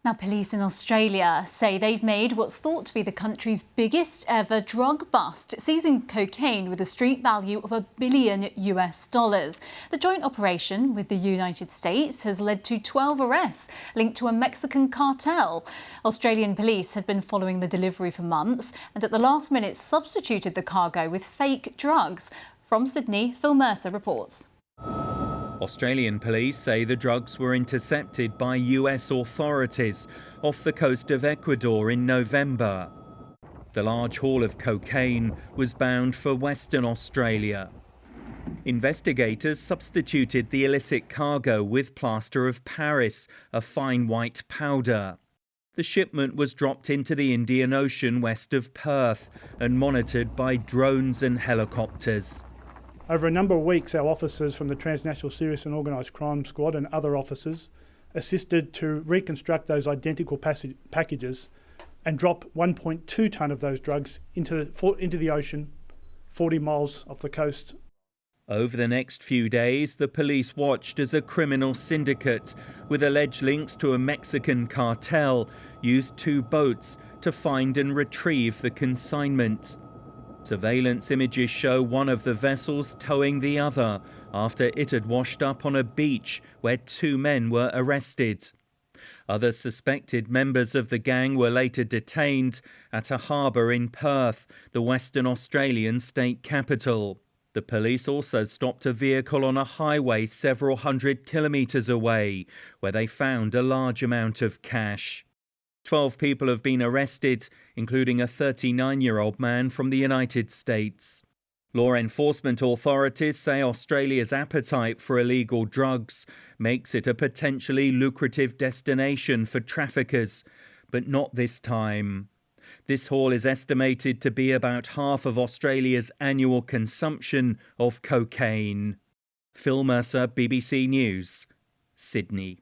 Now, police in Australia say they've made what's thought to be the country's biggest ever drug bust, seizing cocaine with a street value of $1 billion. The joint operation with the United States has led to 12 arrests linked to a Mexican cartel. Australian police had been following the delivery for months and at the last minute substituted the cargo with fake drugs. From Sydney, Phil Mercer reports. Australian police say the drugs were intercepted by US authorities off the coast of Ecuador in November. The large haul of cocaine was bound for Western Australia. Investigators substituted the illicit cargo with plaster of Paris, a fine white powder. The shipment was dropped into the Indian Ocean west of Perth and monitored by drones and helicopters. Over a number of weeks, our officers from the Transnational Serious and Organised Crime Squad and other officers assisted to reconstruct those identical packages and drop 1.2 tonne of those drugs into the ocean, 40 miles off the coast. Over the next few days, the police watched as a criminal syndicate with alleged links to a Mexican cartel used 2 boats to find and retrieve the consignment. Surveillance images show one of the vessels towing the other after it had washed up on a beach where 2 men were arrested. Other suspected members of the gang were later detained at a harbour in Perth, the Western Australian state capital. The police also stopped a vehicle on a highway several hundred kilometres away, where they found a large amount of cash. 12 people have been arrested, including a 39-year-old man from the United States. Law enforcement authorities say Australia's appetite for illegal drugs makes it a potentially lucrative destination for traffickers, but not this time. This haul is estimated to be about half of Australia's annual consumption of cocaine. Phil Mercer, BBC News, Sydney.